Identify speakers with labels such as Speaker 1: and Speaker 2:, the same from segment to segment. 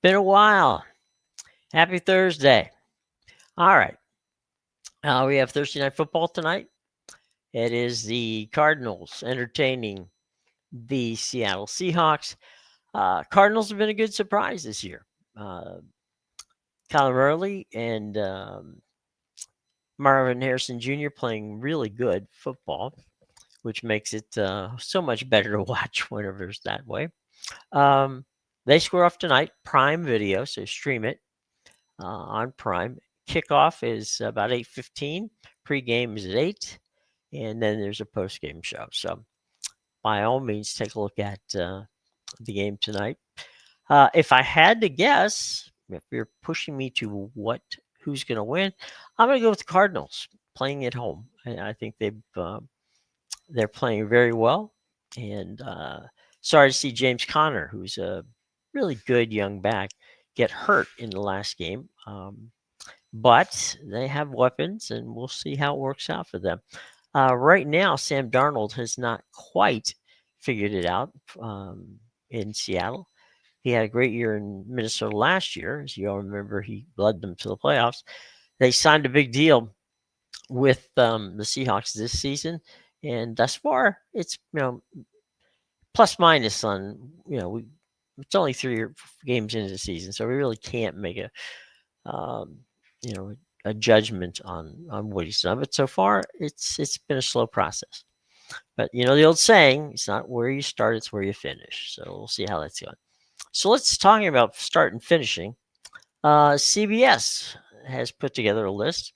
Speaker 1: Been a while. Happy Thursday. All right. We have Thursday night football tonight. It is the Cardinals entertaining the Seattle Seahawks. Cardinals have been a good surprise this year. Uh, Kyler Murray and Marvin Harrison Jr. playing really good football, which makes it so much better to watch whenever it's that way. Um, they square off tonight, Prime Video, so stream it on Prime. Kickoff is about 8:15. Pre-game is at 8, and then there's a post-game show. So by all means, take a look at the game tonight. If I had to guess, if you're pushing me to who's going to win, I'm going to go with the Cardinals playing at home. I think they're playing very well, and sorry to see James Conner, who's a really good young back, get hurt in the last game. But they have weapons, and we'll see how it works out for them. Right now, Sam Darnold has not quite figured it out in Seattle. He had a great year in Minnesota last year. As you all remember, he led them to the playoffs. They signed a big deal with the Seahawks this season, and thus far, it's plus minus on it's only 3 games into the season, so we really can't make um, a judgment on what he's done. But so far, it's been a slow process. But the old saying, it's not where you start, it's where you finish. So we'll see how that's going. So let's talk about start and finishing. CBS has put together a list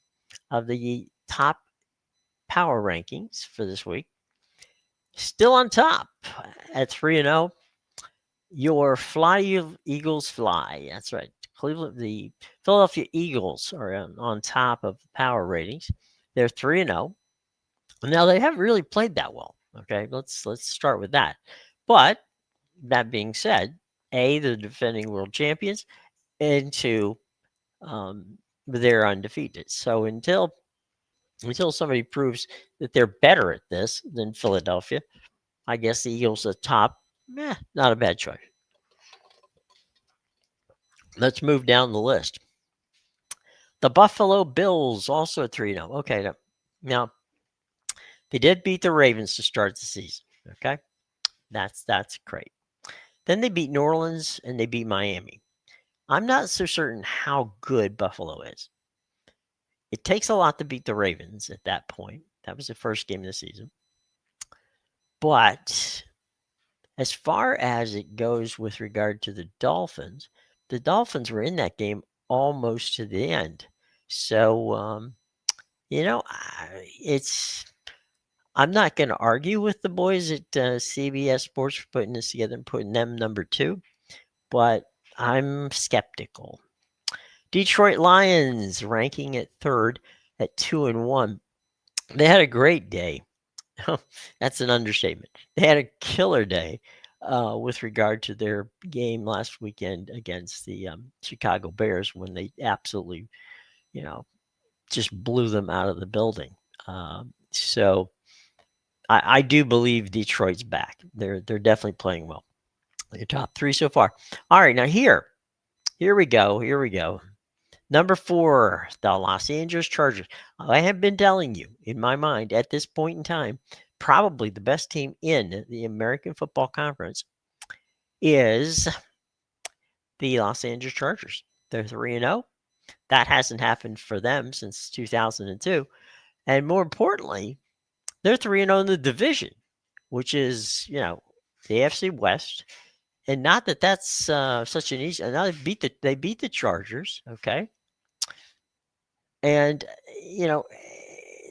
Speaker 1: of the top power rankings for this week. Still on top at 3-0. Your Fly Eagles fly. That's right. The Philadelphia Eagles are on top of the power ratings. They're 3-0. Now they haven't really played that well. Okay, let's start with that. But that being said, they're defending world champions, and two, they're undefeated. So until somebody proves that they're better at this than Philadelphia, I guess the Eagles are top. Not a bad choice. Let's move down the list. The Buffalo Bills also at 3-0. Okay, now they did beat the Ravens to start the season. Okay, that's great. Then they beat New Orleans and they beat Miami. I'm not so certain how good Buffalo is. It takes a lot to beat the Ravens at that point. That was the first game of the season. But as far as it goes with regard to the Dolphins were in that game almost to the end. So, I'm not going to argue with the boys at CBS Sports for putting this together and putting them number 2, but I'm skeptical. Detroit Lions ranking at 3rd at 2-1. They had a great day. That's an understatement. They had a killer day with regard to their game last weekend against the Chicago Bears when they absolutely, just blew them out of the building. So I do believe Detroit's back. They're definitely playing well. They're top 3 so far. All right, now here we go. Number 4, the Los Angeles Chargers. I have been telling you, in my mind, at this point in time, probably the best team in the American Football Conference is the Los Angeles Chargers. They're 3-0. That hasn't happened for them since 2002. And more importantly, they're 3-0 in the division, which is, the AFC West. And not that that's such an easy. Now they beat the Chargers, okay, and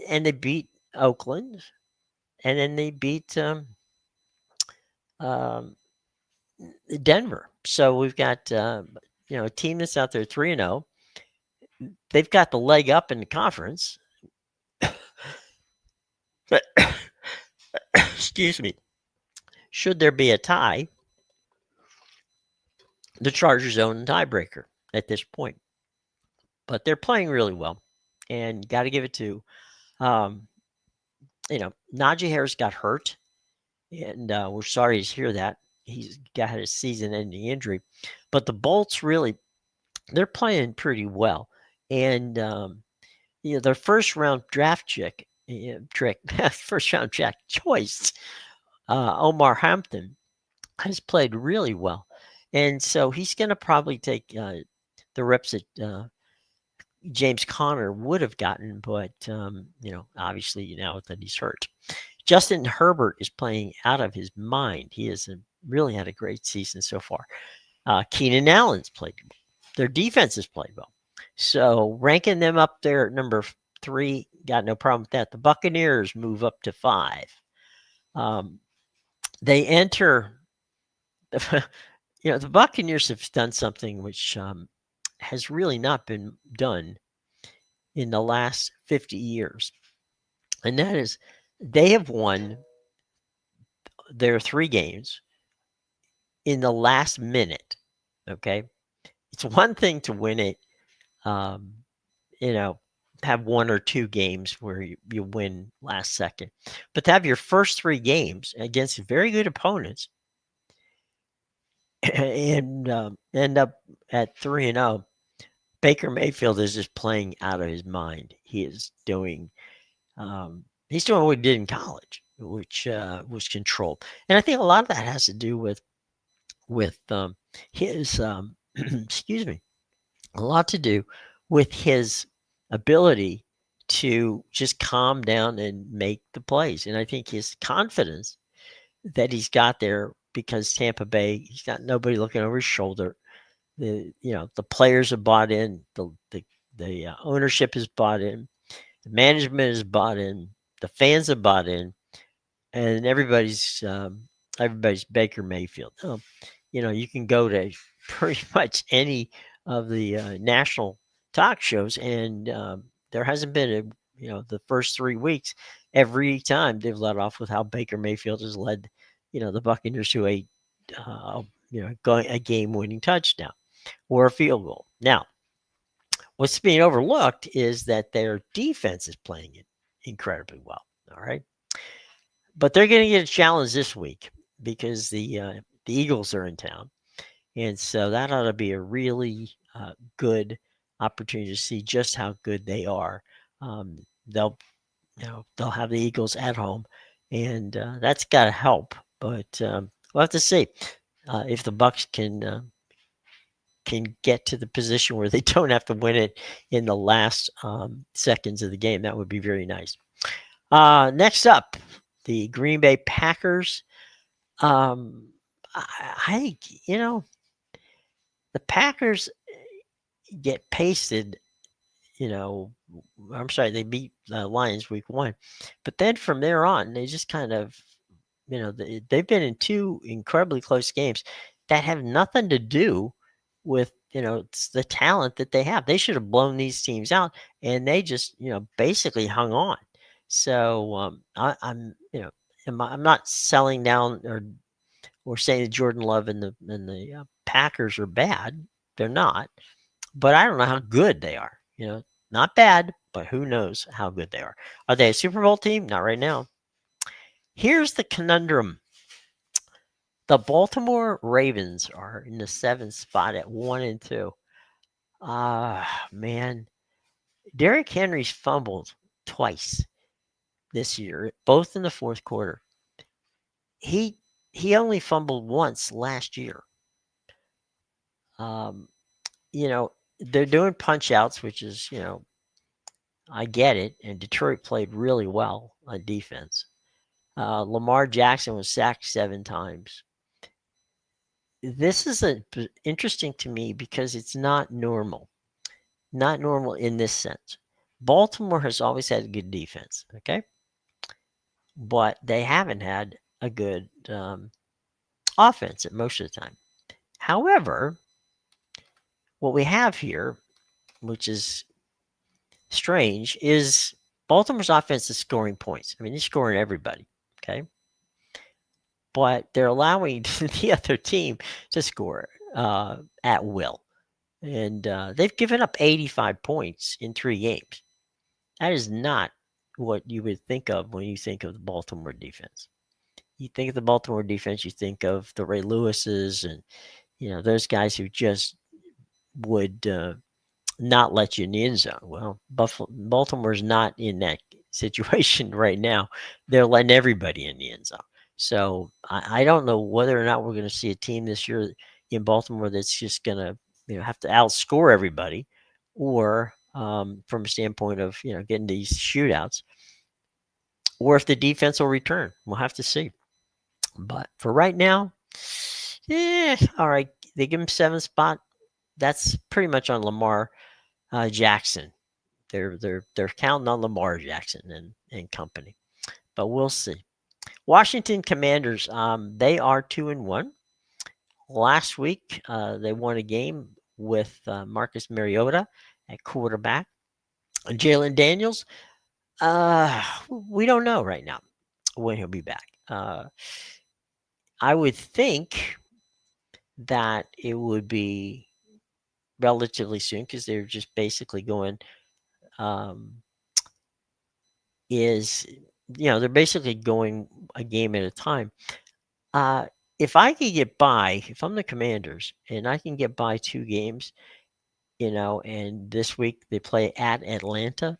Speaker 1: and they beat Oakland, and then they beat Denver. So we've got a team that's out there 3-0. They've got the leg up in the conference. But excuse me. Should there be a tie, the Chargers own the tiebreaker at this point. But they're playing really well, and got to give it to, Najee Harris got hurt, and we're sorry to hear that. he's got a season-ending injury. But the Bolts really, they're playing pretty well. And their first round draft first round draft choice, Omar Hampton, has played really well. And so he's going to probably take the reps that James Conner would have gotten, but obviously now that he's hurt. Justin Herbert is playing out of his mind. He has really had a great season so far. Keenan Allen's played. Their defense has played well. So ranking them up there at number 3, got no problem with that. The Buccaneers move up to 5. They enter. The Buccaneers have done something which has really not been done in the last 50 years. And that is they have won their 3 games in the last minute. Okay. It's one thing to win it, have 1 or 2 games where you win last second. But to have your first 3 games against very good opponents and end up at 3-0, Baker Mayfield is just playing out of his mind. He is doing he's doing what he did in college, which was controlled. And I think a lot of that has to do with his excuse me, a lot to do with his ability to just calm down and make the plays. And I think his confidence that he's got there, because Tampa Bay, he's got nobody looking over his shoulder. The players have bought in, the ownership has bought in, the management has bought in, the fans have bought in, and everybody's Baker Mayfield. You can go to pretty much any of the national talk shows, and there hasn't been the first 3 weeks. Every time they've led off with how Baker Mayfield has led, the Buccaneers to a game-winning touchdown or a field goal. Now, what's being overlooked is that their defense is playing it incredibly well. All right, but they're going to get a challenge this week because the Eagles are in town, and so that ought to be a really good opportunity to see just how good they are. They'll have the Eagles at home, and that's got to help. But we'll have to see if the Bucs can get to the position where they don't have to win it in the last seconds of the game. That would be very nice. Next up, the Green Bay Packers. The Packers get pasted. I'm sorry, they beat the Lions week 1, but then from there on, they just kind of, they've been in 2 incredibly close games that have nothing to do with it's the talent that they have. They should have blown these teams out, and they just basically hung on. So I'm not selling down or saying that Jordan Love and the Packers are bad. They're not, but I don't know how good they are. Not bad, but who knows how good they are. Are they a Super Bowl team? Not right now. Here's the conundrum. The Baltimore Ravens are in the 7th spot at 1-2. Man. Derrick Henry's fumbled twice this year, both in the 4th quarter. He only fumbled once last year. They're doing punch outs, which is, I get it. And Detroit played really well on defense. Lamar Jackson was sacked 7 times. This is interesting to me because it's not normal. Not normal in this sense. Baltimore has always had a good defense, okay? But they haven't had a good offense at most of the time. However, what we have here, which is strange, is Baltimore's offense is scoring points. I mean, they're scoring everybody, okay? But they're allowing the other team to score at will. And they've given up 85 points in 3 games. That is not what you would think of when you think of the Baltimore defense. you think of the Baltimore defense, you think of the Ray Lewises and those guys who just would not let you in the end zone. Well, Baltimore's not in that situation right now. They're letting everybody in the end zone. So I don't know whether or not we're going to see a team this year in Baltimore that's just going to have to outscore everybody, or from a standpoint of getting these shootouts, or if the defense will return. We'll have to see. But for right now, all right. They give him 7th spot. That's pretty much on Lamar Jackson. They're counting on Lamar Jackson and company. But we'll see. Washington Commanders, they are 2-1. Last week, they won a game with Marcus Mariota at quarterback. Jalen Daniels, we don't know right now when he'll be back. I would think that it would be relatively soon because they're just basically going they're basically going a game at a time. If I could get by, if I'm the Commanders and I can get by 2 games, and this week they play at Atlanta.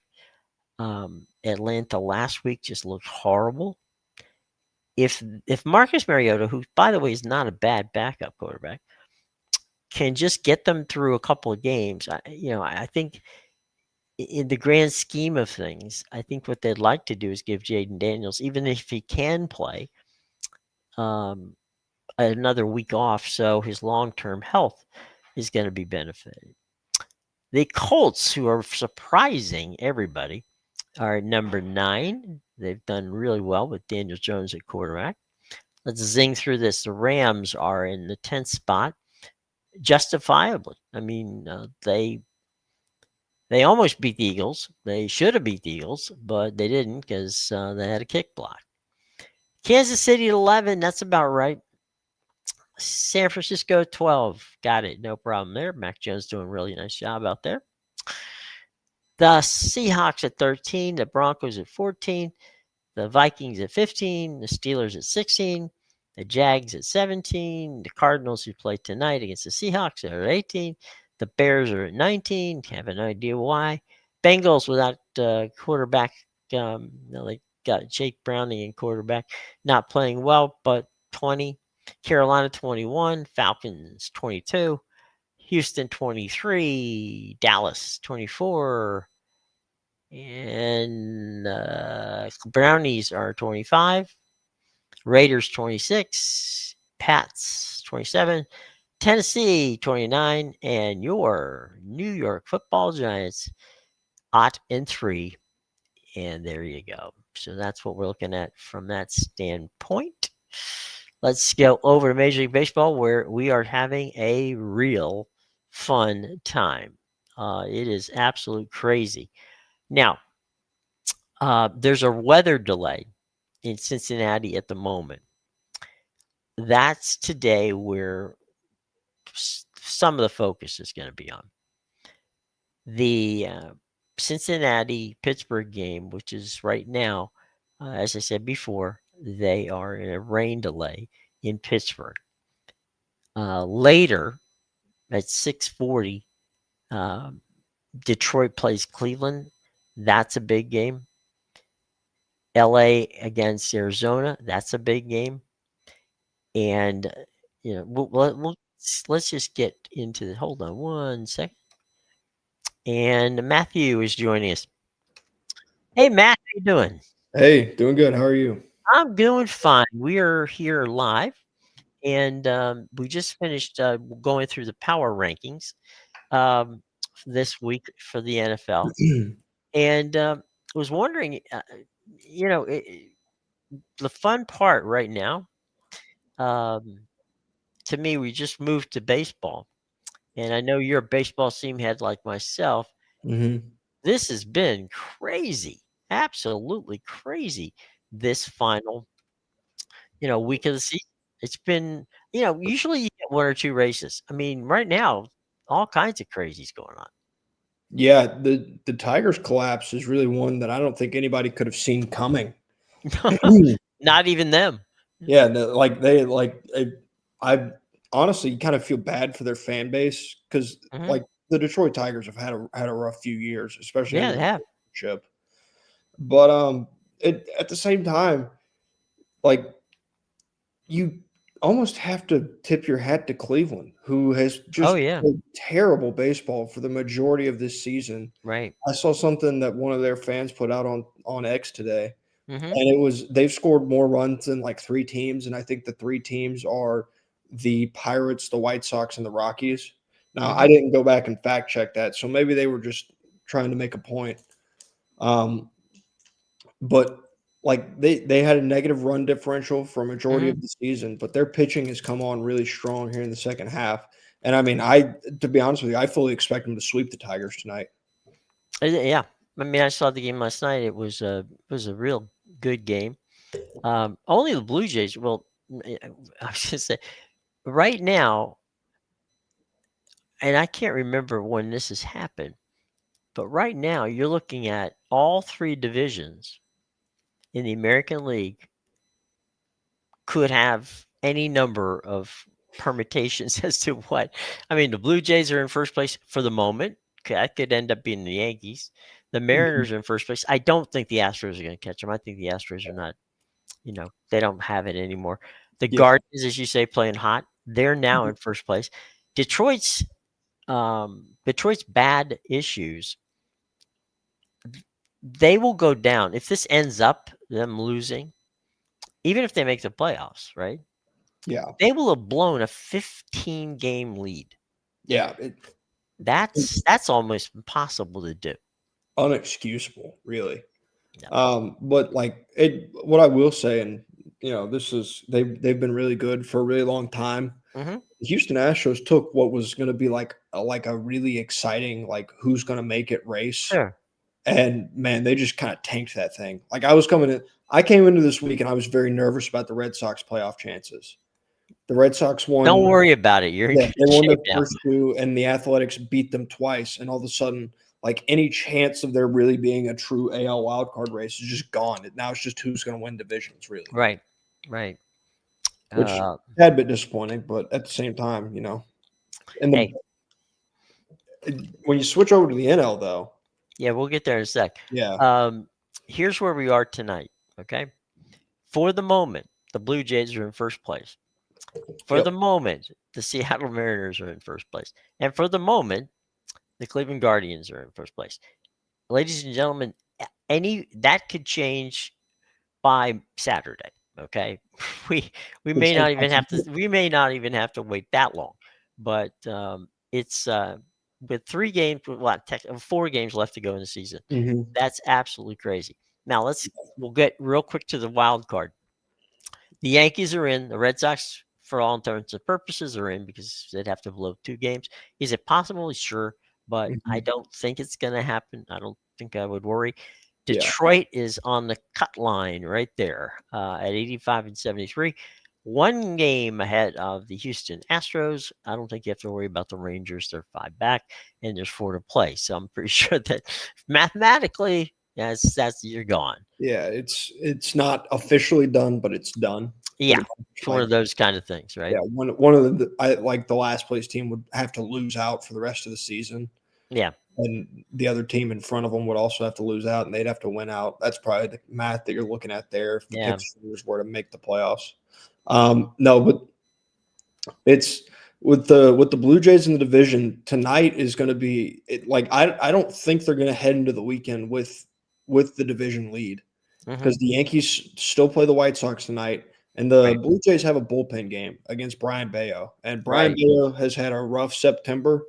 Speaker 1: Atlanta last week just looked horrible. If Marcus Mariota, who by the way is not a bad backup quarterback, can just get them through a couple of games, I think in the grand scheme of things, I think what they'd like to do is give Jaden Daniels, even if he can play, another week off, so his long-term health is going to be benefited. The Colts, who are surprising everybody, are number 9. They've done really well with Daniel Jones at quarterback. Let's zing through this. The Rams are in the 10th spot, justifiably. I mean, they almost beat the Eagles. They should have beat the Eagles, but they didn't because they had a kick block. Kansas City 11, that's about right. San Francisco 12, got it, no problem there. Mac Jones doing a really nice job out there. The Seahawks at 13, the Broncos at 14, the Vikings at 15, the Steelers at 16, the Jags at 17, the Cardinals who play tonight against the Seahawks are at 18, the Bears are at 19, have an idea why. Bengals without quarterback, they got Jake Browning in quarterback, not playing well, but 20. Carolina 21, Falcons 22, Houston 23, Dallas 24, and Brownies are 25, Raiders 26, Pats 27, Tennessee 29, and your New York Football Giants 0-3. And there you go. So that's what we're looking at from that standpoint. Let's go over to Major League Baseball, where we are having a real fun time. It is absolute crazy. Now, there's a weather delay in Cincinnati at the moment. That's today where some of the focus is going to be on. The Cincinnati-Pittsburgh game, which is right now, as I said before, they are in a rain delay in Pittsburgh. Later, at 6:40, Detroit plays Cleveland. That's a big game. LA against Arizona. That's a big game. And, let's just get into the, hold on one second. And Matthew is joining us. Hey, Matt, how you doing?
Speaker 2: Hey, doing good. How are you?
Speaker 1: I'm doing fine. We are here live, and we just finished going through the power rankings this week for the NFL, and was wondering, the fun part right now, to me, we just moved to baseball, and I know you're a baseball team head like myself.
Speaker 2: Mm-hmm.
Speaker 1: This has been crazy, absolutely crazy. This final week of the season. It's been, usually you get 1 or 2 races. I mean, right now, all kinds of crazies going
Speaker 2: Yeah, the Tigers collapse is really one that I don't think anybody could have seen coming.
Speaker 1: on. Not even them.
Speaker 2: Yeah, no, I honestly kind of feel bad for their fan base because
Speaker 1: Hmm.
Speaker 2: like the Detroit Tigers have had a rough few years, especially in
Speaker 1: Yeah,
Speaker 2: the
Speaker 1: they have.
Speaker 2: championship. But at the same time, like you almost have to tip your hat to Cleveland, who has
Speaker 1: Oh,
Speaker 2: just
Speaker 1: yeah.
Speaker 2: played terrible baseball for the majority of this season.
Speaker 1: Right.
Speaker 2: I saw something that one of their fans put out on X today,
Speaker 1: Hmm.
Speaker 2: and it was they've scored more runs than like 3 teams, and I think the 3 teams are the Pirates, the White Sox, and the Rockies. Now, I
Speaker 1: Hmm.
Speaker 2: didn't go back and fact check that, so maybe they were just trying to make a point. Um, but like they had a negative run differential for a majority
Speaker 1: Hmm.
Speaker 2: of the season, but their pitching has come on really strong here in the second half. And I mean, I to be honest with you, I fully expect them to sweep the Tigers tonight.
Speaker 1: Yeah. I mean, I saw the game last night. It was a real good game. Only the Blue Jays. Well, I was gonna say right now, and I can't remember when this has happened, but right now you're looking at all three divisions in the American League could have any number of permutations as to what. I mean, the Blue Jays are in first place for the moment. That could end up being the Yankees. The
Speaker 2: Mhm.
Speaker 1: Mariners are in first place. I don't think the Astros are going to catch them. I think the Astros are not. They don't have it anymore. The
Speaker 2: Yeah.
Speaker 1: Guardians, as you say, playing hot. They're now in first place. Detroit's Detroit's bad issues. They will go down if this ends up them losing. Even if they make the playoffs, right?
Speaker 2: Yeah.
Speaker 1: They will have blown a 15 game lead.
Speaker 2: Yeah.
Speaker 1: That's almost impossible to do.
Speaker 2: Unexcusable, really.
Speaker 1: Yeah.
Speaker 2: But like it, what I will say, and this is they've been really good for a really long time.
Speaker 1: Hmm.
Speaker 2: The Houston Astros took what was going to be like a really exciting like who's going to make it race,
Speaker 1: Sure.
Speaker 2: and man, they just kind of tanked that thing. Like I came into this week and I was very nervous about the Red Sox playoff chances. The Red Sox
Speaker 1: Don't
Speaker 2: won.
Speaker 1: worry about it. You're in
Speaker 2: Yeah,
Speaker 1: good
Speaker 2: they won
Speaker 1: shape
Speaker 2: the
Speaker 1: now.
Speaker 2: first 2, and the Athletics beat them twice, and all of a sudden, like, any chance of there really being a true AL wildcard race is just gone. Now it's just who's gonna win divisions, really,
Speaker 1: Right. Right.
Speaker 2: which is
Speaker 1: Uh,
Speaker 2: a tad bit disappointing, but at the same time, and
Speaker 1: hey,
Speaker 2: when you switch over to the NL, though,
Speaker 1: yeah, we'll get there in a sec.
Speaker 2: yeah.
Speaker 1: Um, Here's where we are tonight. Okay. For the moment, the Blue Jays are in first place. For the
Speaker 2: Yep.
Speaker 1: moment, the Seattle Mariners are in first place. And for the moment, the Cleveland Guardians are in first place. Ladies and gentlemen, any that could change by Saturday. Okay, we we
Speaker 2: Which
Speaker 1: may
Speaker 2: is
Speaker 1: not even have to wait that long, but it's with 3 games, well, 4 games left to go in the season.
Speaker 2: Mhm.
Speaker 1: That's absolutely crazy. Now we'll get real quick to the wild card. The Yankees are in. The Red Sox, for all intents and purposes, are in because they'd have to blow 2 games. Is it possible? Sure, but I
Speaker 2: Mhm.
Speaker 1: don't think it's going to happen. I don't think I would worry.
Speaker 2: Yeah.
Speaker 1: Detroit is on the cut line right there at 85 and 73. 1 game ahead of the Houston Astros. I don't think you have to worry about the Rangers. They're 5 back, and there's 4 to play. So I'm pretty sure that mathematically, that's you're gone.
Speaker 2: Yeah, it's not officially done, but it's done,
Speaker 1: Yeah,
Speaker 2: pretty much,
Speaker 1: it's one of those kind of things, right?
Speaker 2: yeah, one of the last place team would have to lose out for the rest of the season.
Speaker 1: Yeah.
Speaker 2: And the other team in front of them would also have to lose out, and they'd have to win out. That's probably the math that you're looking at there if the
Speaker 1: Yeah.
Speaker 2: Pictures were to make the playoffs. No, but it's with the Blue Jays in the division tonight is going to be I don't think they're going to head into the weekend with the division lead
Speaker 1: Mhm.
Speaker 2: because the Yankees still play the White Sox tonight, and the
Speaker 1: Right.
Speaker 2: Blue Jays have a bullpen game against Brian Bayo, and Brian
Speaker 1: Right.
Speaker 2: Bayo has had a rough September.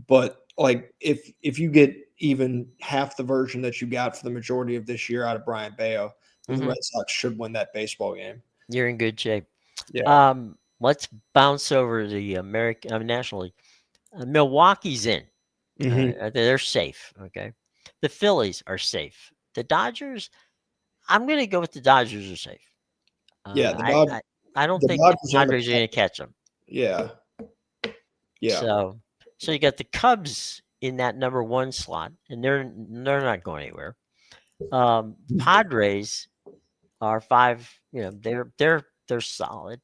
Speaker 2: But, like, if you get even half the version that you got for the majority of this year out of Brian Bayo, then the
Speaker 1: Mhm.
Speaker 2: Red Sox should win that baseball game.
Speaker 1: You're in good shape.
Speaker 2: Yeah.
Speaker 1: Let's bounce over the American National League. Milwaukee's in.
Speaker 2: Mhm.
Speaker 1: They're safe. Okay. The Phillies are safe. The Dodgers. I'm going to go with the Dodgers are safe.
Speaker 2: Yeah,
Speaker 1: I don't
Speaker 2: the
Speaker 1: think the
Speaker 2: Dodgers and the
Speaker 1: Padres are going to catch them.
Speaker 2: yeah, yeah.
Speaker 1: So you got the Cubs in that number 1 slot, and they're not going anywhere. Padres are 5. They're They're solid.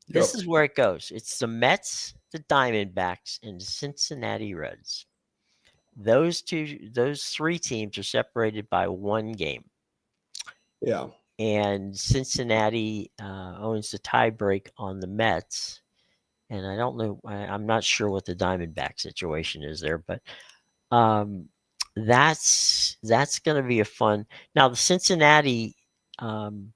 Speaker 1: This
Speaker 2: Yep.
Speaker 1: is where it goes. It's the Mets, the Diamondbacks, and the Cincinnati Reds. Those three teams are separated by one game,
Speaker 2: Yeah.
Speaker 1: and Cincinnati owns the tiebreak on the Mets. And I don't know. I'm not sure what the Diamondback situation is there, but um, that's going to be a fun. Now the Cincinnati, um,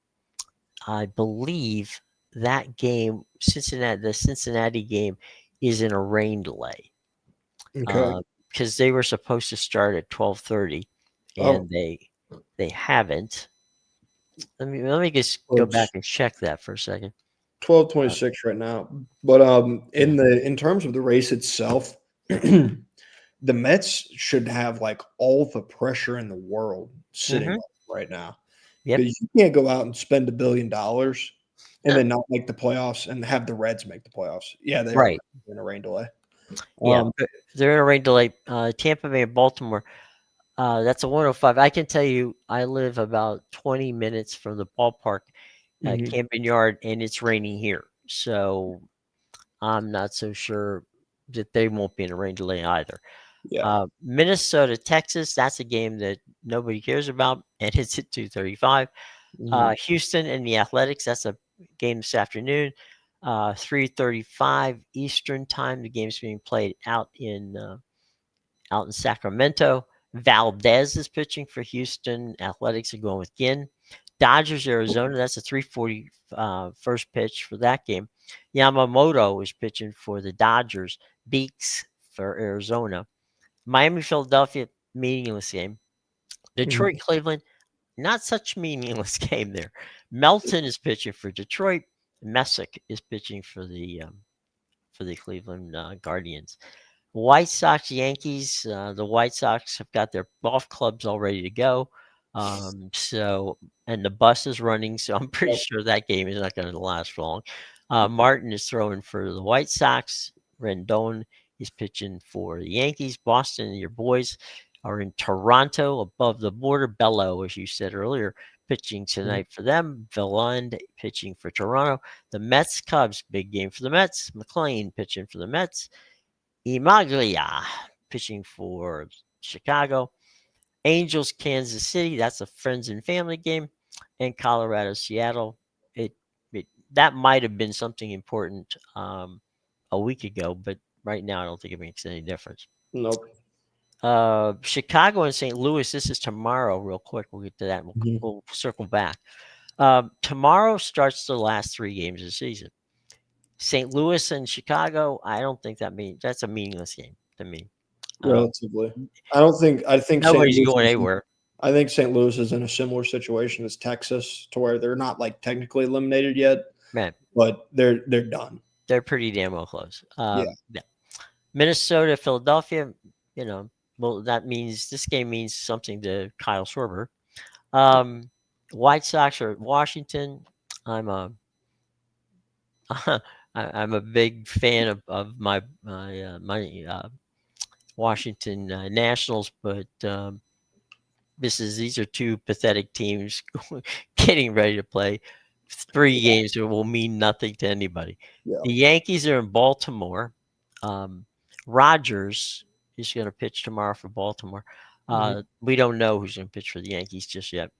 Speaker 1: I believe that game, the Cincinnati game, is in a rain delay
Speaker 2: Okay.
Speaker 1: because they were supposed to start at 12:30,
Speaker 2: Oh,
Speaker 1: and they haven't. Let me just
Speaker 2: well,
Speaker 1: go back
Speaker 2: it's
Speaker 1: and check that for a second. Uh,
Speaker 2: 12:26 right now. But
Speaker 1: yeah.
Speaker 2: in terms of the race itself, the Mets should have like all the pressure in the world sitting
Speaker 1: Hmm.
Speaker 2: on them right now
Speaker 1: Yep.
Speaker 2: because you can't go out and spend $1 billion and then not make the playoffs and have the Reds make the playoffs. Yeah, they are
Speaker 1: Right.
Speaker 2: in a rain delay.
Speaker 1: Yeah.
Speaker 2: Um,
Speaker 1: They're in a rain delay. Tampa Bay and Baltimore. That's a 105. I can tell you, I live about 20 minutes from the ballpark at
Speaker 2: mhm,
Speaker 1: Camden Yard, and it's raining here. So I'm not so sure that they won't be in a rain delay either.
Speaker 2: yeah.
Speaker 1: Minnesota, Texas, that's a game that nobody cares about, and it's at 2:35.
Speaker 2: Mhm,
Speaker 1: Houston and the Athletics, that's a game this afternoon. 3:35 Eastern time. The game's being played out in Sacramento. Valdez is pitching for Houston. Athletics are going with Ginn. Dodgers, Arizona. That's a 3:40 first pitch for that game. Yamamoto is pitching for the Dodgers. Beeks for Arizona. Miami, Philadelphia, meaningless game. Detroit,
Speaker 2: mhm.
Speaker 1: Cleveland, not such meaningless game there. Melton is pitching for Detroit. Messick is pitching for the Cleveland Guardians. White Sox, Yankees. The White Sox have got their golf clubs all ready to go. So, and the bus is running, so I'm pretty
Speaker 2: Yep,
Speaker 1: sure that game is not going to last long. Martin is throwing for the White Sox. Rendon is pitching for the Yankees. Boston, your boys are in Toronto, above the border. Bello, as you said earlier, pitching
Speaker 2: mhm,
Speaker 1: tonight for them. Villand pitching for Toronto. The Mets, Cubs, big game for the Mets. McLean pitching for the Mets. Imaglia pitching for Chicago. Angels, Kansas City. That's a friends and family game. And Colorado, Seattle. It, that might have been something important a week ago, but right now I don't think it makes any difference.
Speaker 2: nope.
Speaker 1: Chicago and St. Louis. This is tomorrow. Real quick, we'll get to that.
Speaker 2: Mhm.
Speaker 1: We'll circle back. Tomorrow starts the last three games of the season. St. Louis and Chicago. I don't think that's a meaningless game to me. Um,
Speaker 2: Relatively. I think St.
Speaker 1: Nobody's
Speaker 2: Louis
Speaker 1: going
Speaker 2: is
Speaker 1: anywhere.
Speaker 2: I think St. Louis is in a similar situation as Texas to where they're not like technically eliminated yet,
Speaker 1: Man,
Speaker 2: but they're done.
Speaker 1: they're pretty damn well close.
Speaker 2: Yeah.
Speaker 1: Yeah. Minnesota, Philadelphia, well, that means this game means something to Kyle Schwarber. Um, White Sox are at Washington. I'm a I'm a big fan of my Washington Nationals, but these are two pathetic teams getting ready to play three games that will mean nothing to anybody.
Speaker 2: Yeah.
Speaker 1: The Yankees are in Baltimore. Um, Rogers is going to pitch tomorrow for Baltimore.
Speaker 2: Mhm.
Speaker 1: We don't know who's going to pitch for the Yankees just yet.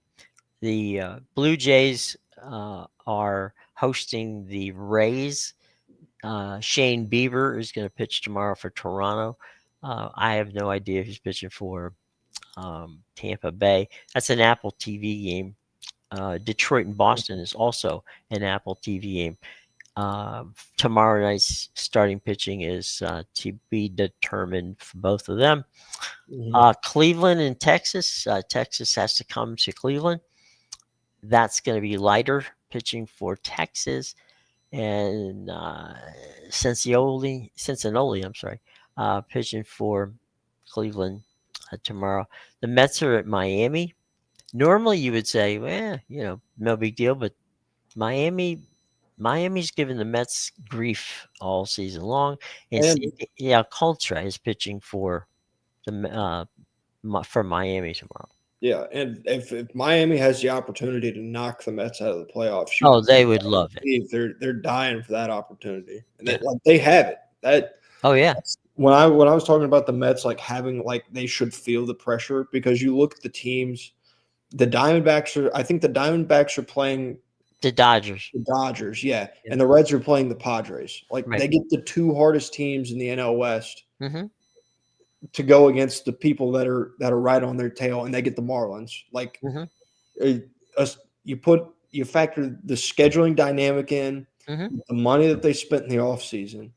Speaker 1: The Blue Jays are hosting the Rays. Shane Bieber is going to pitch tomorrow for Toronto. I have no idea who's pitching for Tampa Bay. That's an Apple TV game. Detroit and Boston is also an Apple TV game. Tomorrow night's starting pitching is to be determined for both of them.
Speaker 2: Mhm.
Speaker 1: Cleveland and Texas. Texas has to come to Cleveland. That's going to be lighter pitching for Texas and Cincinnati. I'm sorry, pitching for Cleveland tomorrow. The Mets are at Miami. Normally, you would say, well, no big deal, but Miami's given the Mets grief all season long. And
Speaker 2: And
Speaker 1: yeah, Contra is pitching for for Miami tomorrow.
Speaker 2: Yeah, and if Miami has the opportunity to knock the Mets out of the playoffs,
Speaker 1: Oh, they would love it.
Speaker 2: they're dying for that opportunity, and
Speaker 1: Yeah.
Speaker 2: they have it.
Speaker 1: Oh yeah.
Speaker 2: When I was talking about the Mets, like having like they should feel the pressure because you look at the teams, I think the Diamondbacks are playing
Speaker 1: The Dodgers.
Speaker 2: the Dodgers, yeah,
Speaker 1: Yeah.
Speaker 2: and the Reds are playing the Padres. Like
Speaker 1: Right.
Speaker 2: they get the two hardest teams in the NL West
Speaker 1: Mm-hmm.
Speaker 2: to go against the people that are right on their tail, and they get the Marlins. Like
Speaker 1: Mm-hmm.
Speaker 2: you factor the scheduling dynamic in,
Speaker 1: Mm-hmm.
Speaker 2: the money that they spent in the offseason,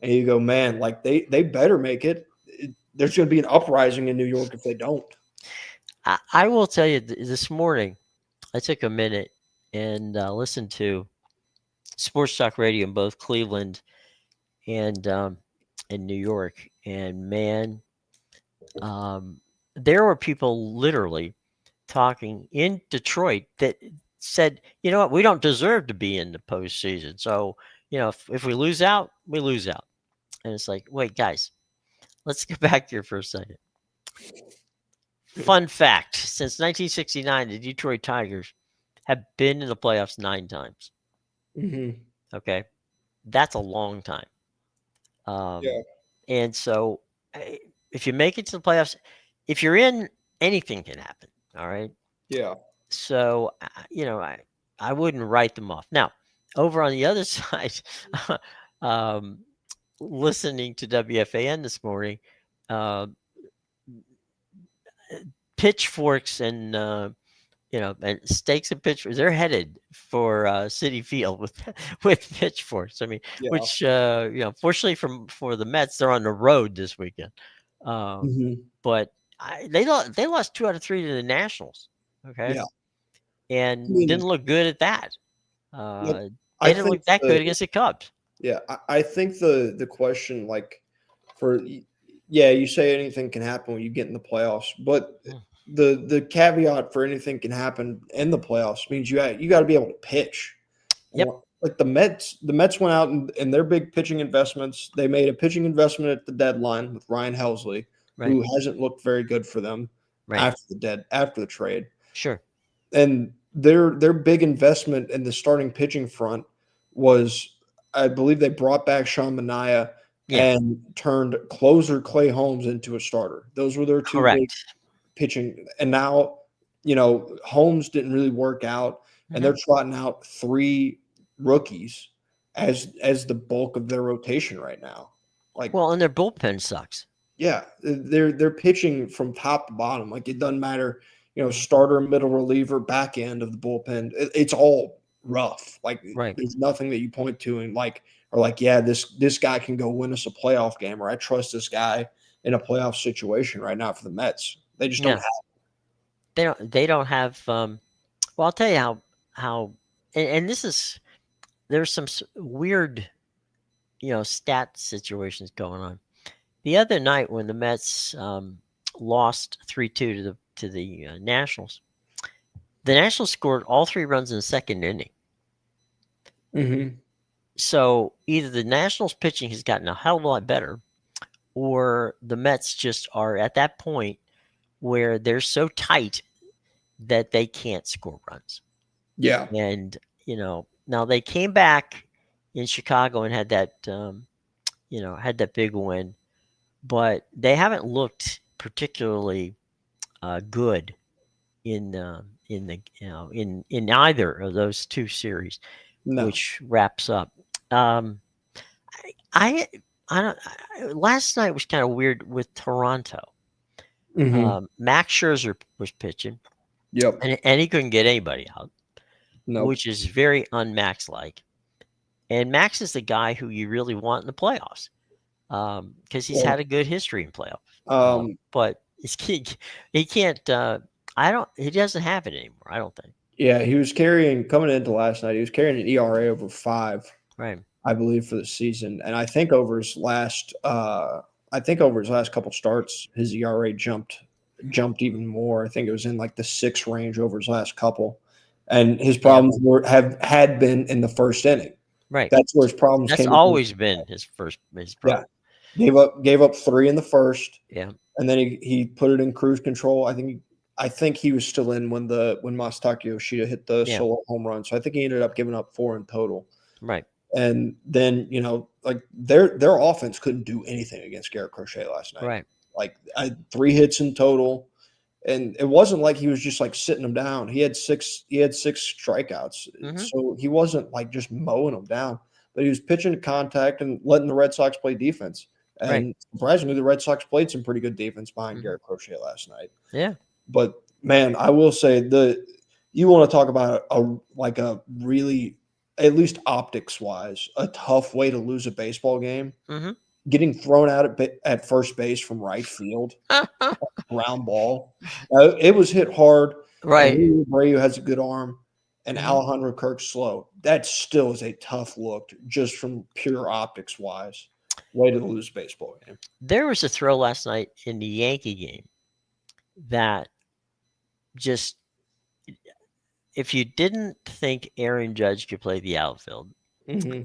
Speaker 2: and you go, man, like they better make it. There's going to be an uprising in New York if they don't.
Speaker 1: I will tell you this morning, I took a minute and listened to sports talk radio in both Cleveland and in New York, and man, there were people literally talking in Detroit that said, you know what, we don't deserve to be in the postseason. So, if we lose out, we lose out. And it's like, wait, guys, let's get back here for a second. Fun fact, since 1969, the Detroit Tigers have been in the playoffs 9 times.
Speaker 2: Mm-hmm.
Speaker 1: Okay. That's a long time.
Speaker 2: Yeah.
Speaker 1: And so if you make it to the playoffs, if you're in, anything can happen. All right.
Speaker 2: Yeah.
Speaker 1: So, I wouldn't write them off. Now, over on the other side, um, listening to WFAN this morning, uh, pitchforks and and stakes and pitchforks, they're headed for Citi Field with with pitchforks. I mean,
Speaker 2: Yeah.
Speaker 1: which fortunately for the Mets, they're on the road this weekend.
Speaker 2: Mm-hmm.
Speaker 1: But they lost 2 out of 3 to the Nationals. Okay,
Speaker 2: Yeah.
Speaker 1: and
Speaker 2: I mean,
Speaker 1: didn't look good at that.
Speaker 2: look,
Speaker 1: They
Speaker 2: I
Speaker 1: didn't
Speaker 2: think
Speaker 1: look that good against the Cubs.
Speaker 2: yeah, I think the question like for yeah, you say anything can happen when you get in the playoffs, but
Speaker 1: Mm.
Speaker 2: the caveat for anything can happen in the playoffs means you got to be able to pitch.
Speaker 1: Yep.
Speaker 2: Like the Mets went out and their big pitching investments. They made a pitching investment at the deadline with Ryan Helsley,
Speaker 1: Right.
Speaker 2: who hasn't looked very good for them
Speaker 1: Right.
Speaker 2: after the trade.
Speaker 1: Sure.
Speaker 2: And their big investment in the starting pitching front was, I believe, they brought back Sean Manaea
Speaker 1: Yeah.
Speaker 2: and turned closer Clay Holmes into a starter. Those were their two big
Speaker 1: Correct.
Speaker 2: pitching. And now, Holmes didn't really work out, and they're trotting out 3 rookies as the bulk of their rotation right now. Like,
Speaker 1: Well, and their bullpen sucks.
Speaker 2: yeah, they're pitching from top to bottom. Like it doesn't matter, starter, middle reliever, back end of the bullpen. It's all rough. Like
Speaker 1: Right.
Speaker 2: there's nothing that you point to and yeah, this guy can go win us a playoff game, or I trust this guy in a playoff situation right now for the Mets. They just don't have.
Speaker 1: They don't have. Well, I'll tell you how, and this is, there's some weird, stat situations going on. The other night when the Mets lost 3-2 to the Nationals, the Nationals scored all 3 runs in the second inning.
Speaker 2: Mm-hmm.
Speaker 1: So either the Nationals pitching has gotten a hell of a lot better, or the Mets just are at that point where they're so tight that they can't score runs.
Speaker 2: Yeah.
Speaker 1: And, now they came back in Chicago and had that, had that big win, but they haven't looked particularly good in either of those 2 series,
Speaker 2: No.
Speaker 1: which wraps up. I don't. Last night was kind of weird with Toronto.
Speaker 2: Mm-hmm.
Speaker 1: Max Scherzer was pitching,
Speaker 2: Yep.
Speaker 1: and he couldn't get anybody out,
Speaker 2: No.
Speaker 1: which is very un-Max like. And Max is the guy who you really want in the playoffs, because he's had a good history in playoffs. But he can't. He doesn't have it anymore. I don't think.
Speaker 2: Yeah, he was coming into last night. He was carrying an ERA over 5.
Speaker 1: Right.
Speaker 2: I believe, for the season. And I think over his last couple starts, his ERA jumped even more. I think it was in like the 6 range over his last couple. And his problems had been in the first inning.
Speaker 1: Right.
Speaker 2: That's where his problems came.
Speaker 1: That's always been his problem.
Speaker 2: Yeah. Gave up 3 in the first.
Speaker 1: Yeah.
Speaker 2: And then he put it in cruise control. I think I think he was still in when Masataka Yoshida hit the
Speaker 1: Yeah.
Speaker 2: solo home run. So I think he ended up giving up 4 in total.
Speaker 1: Right.
Speaker 2: And then, like their offense couldn't do anything against Garrett Crochet last night.
Speaker 1: Right.
Speaker 2: Like 3 hits in total. And it wasn't like he was just like sitting them down. He had six strikeouts.
Speaker 1: Mm-hmm.
Speaker 2: So he wasn't like just mowing them down, but he was pitching to contact and letting the Red Sox play defense. And
Speaker 1: Right.
Speaker 2: surprisingly, the Red Sox played some pretty good defense behind
Speaker 1: Mm-hmm.
Speaker 2: Garrett Crochet last night.
Speaker 1: Yeah.
Speaker 2: But man, I will say you want to talk about a really, at least optics wise, a tough way to lose a baseball game.
Speaker 1: Mm-hmm.
Speaker 2: Getting thrown out at first base from right field, ground ball. It was hit hard.
Speaker 1: Right.
Speaker 2: And Abreu has a good arm, and
Speaker 1: Mhm.
Speaker 2: Alejandro Kirk's slow. That still is a tough look, just from pure optics wise. Way to lose a baseball game.
Speaker 1: There was a throw last night in the Yankee game that just, if you didn't think Aaron Judge could play the outfield,
Speaker 2: Mm-hmm.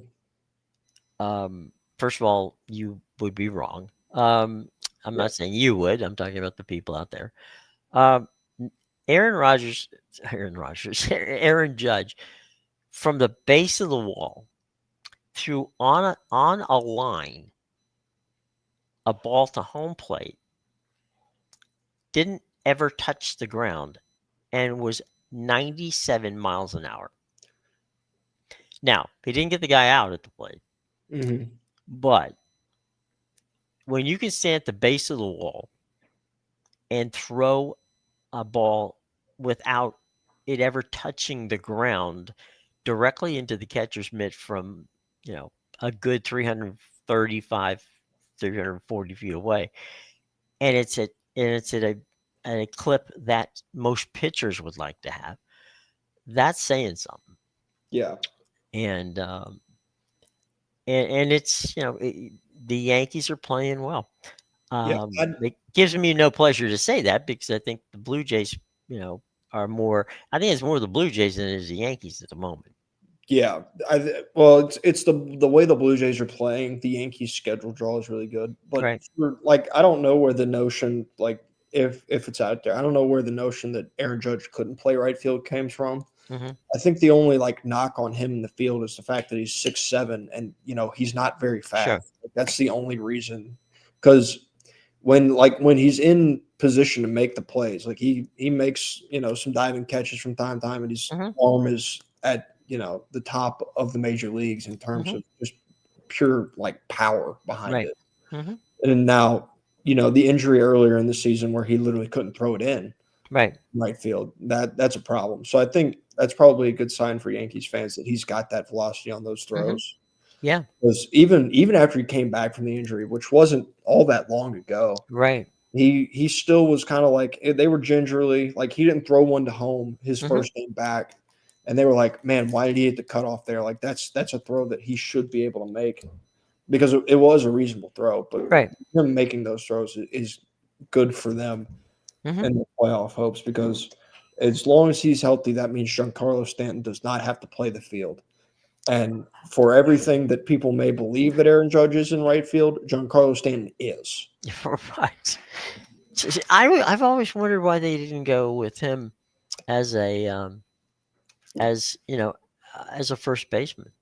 Speaker 1: first of all, you would be wrong. I'm not saying you would. I'm talking about the people out there. Aaron Judge, from the base of the wall, threw on a line, a ball to home plate, didn't ever touch the ground, and was 97 miles an hour. Now, he didn't get the guy out at the plate,
Speaker 2: Mm-hmm.
Speaker 1: but when you can stand at the base of the wall and throw a ball without it ever touching the ground directly into the catcher's mitt from, a good 335, 340 feet away, and it's at a clip that most pitchers would like to have, that's saying something.
Speaker 2: Yeah.
Speaker 1: And it's, the Yankees are playing well.
Speaker 2: Yeah.
Speaker 1: It gives me no pleasure to say that, because I think the Blue Jays, are more. I think it's more the Blue Jays than it is the Yankees at the moment.
Speaker 2: Yeah. It's the way the Blue Jays are playing. The Yankees' schedule draw is really good, but
Speaker 1: Right.
Speaker 2: I don't know where the notion, like, if it's out there, I don't know where the notion that Aaron Judge couldn't play right field came from.
Speaker 1: Mm-hmm.
Speaker 2: I think the only knock on him in the field is the fact that he's 6'7", and he's not very fast.
Speaker 1: Sure.
Speaker 2: That's the only reason. Because when he's in position to make the plays, he makes some diving catches from time to time, and his arm is at the top of the major leagues in terms of just pure power behind it.
Speaker 1: Mm-hmm.
Speaker 2: And now the injury earlier in the season where he literally couldn't throw it in right field, that's a problem. So I think that's probably a good sign for Yankees fans that he's got that velocity on those throws.
Speaker 1: Yeah.
Speaker 2: Because even after he came back from the injury, which wasn't all that long ago,
Speaker 1: right,
Speaker 2: he still was kind of they were gingerly, he didn't throw one to home his first game back, and they were like, man, why did he hit the cutoff there? That's a throw that he should be able to make, because it was a reasonable throw. But him making those throws is good for them in the playoff hopes, because as long as he's healthy, that means Giancarlo Stanton does not have to play the field. And for everything that people may believe that Aaron Judge is in right field, Giancarlo Stanton is.
Speaker 1: Right. I've always wondered why they didn't go with him as a as a first baseman.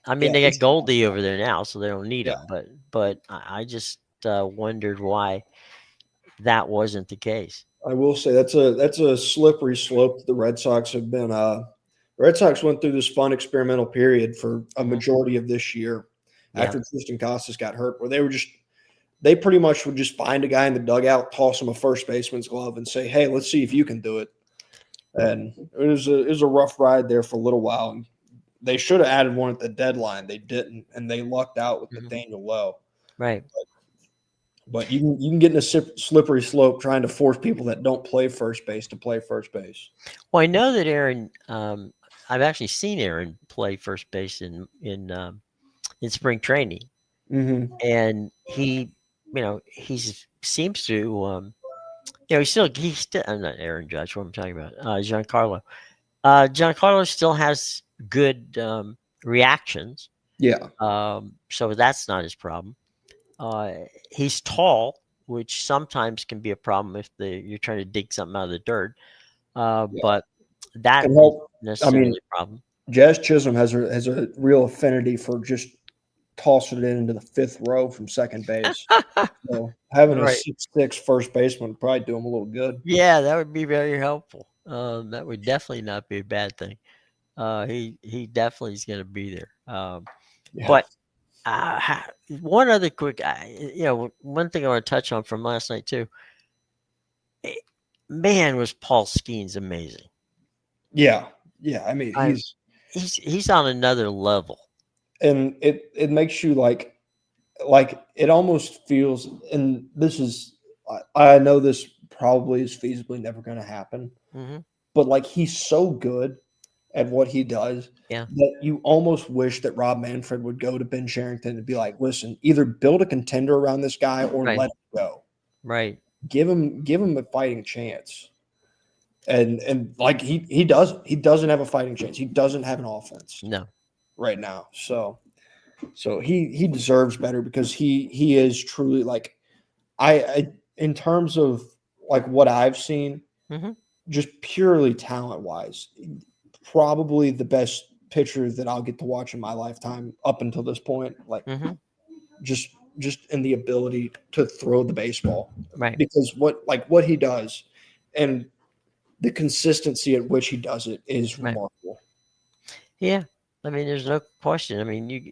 Speaker 1: I mean, they got Goldie over there now, so they don't need him. But I just wondered why that wasn't the case.
Speaker 2: I will say that's a slippery slope that the Red Sox have been. Red Sox went through this fun experimental period for a majority of this year after Tristan Casas got hurt, where they pretty much would just find a guy in the dugout, toss him a first baseman's glove, and say, "Hey, let's see if you can do it." And it was a rough ride there for a little while. And they should have added one at the deadline. They didn't, and they lucked out with Nathaniel Lowe.
Speaker 1: Right.
Speaker 2: But you can get in a slippery slope trying to force people that don't play first base to play first base.
Speaker 1: Well, I know that Aaron. I've actually seen Aaron play first base in spring training, and he seems to he's still I'm not Aaron Judge. What I'm talking about, Giancarlo. Giancarlo still has good reactions.
Speaker 2: Yeah.
Speaker 1: So that's not his problem. He's tall. which sometimes can be a problem if you're trying to dig something out of the dirt. But that
Speaker 2: Can
Speaker 1: isn't
Speaker 2: help. I mean,
Speaker 1: necessarily a problem.
Speaker 2: Jazz Chisholm has a real affinity for just tossing it into the fifth row from second base. So having a
Speaker 1: Right.
Speaker 2: 6'6" first baseman would probably do him a little good.
Speaker 1: Yeah, that would be very helpful. That would definitely not be a bad thing. He definitely is going to be there.
Speaker 2: Yeah.
Speaker 1: But one other quick, one thing I want to touch on from last night too. eh, Man, was Paul Skeens amazing.
Speaker 2: Yeah. Yeah. I mean,
Speaker 1: I he's on another level.
Speaker 2: and it makes you like it almost feels, and this is, I know this probably is feasibly never going to happen,
Speaker 1: Hmm.
Speaker 2: but like he's so good at what he does
Speaker 1: Yeah.
Speaker 2: that you almost wish that Rob Manfred would go to Ben Sherrington and be like, listen, either build a contender around this guy or
Speaker 1: Right.
Speaker 2: let him go.
Speaker 1: Right.
Speaker 2: Give him a fighting chance. And like he doesn't have a fighting chance. He doesn't have an offense
Speaker 1: No.
Speaker 2: right now. So he deserves better because he is truly like I in terms of like what I've seen,
Speaker 1: Hmm.
Speaker 2: just purely talent wise, probably the best pitcher that I'll get to watch in my lifetime up until this point. Like
Speaker 1: Hmm.
Speaker 2: just just in the ability to throw the baseball,
Speaker 1: Right.
Speaker 2: because what he does and the consistency at which he does it is
Speaker 1: Right.
Speaker 2: remarkable.
Speaker 1: Yeah. I mean, there's no question. I mean, you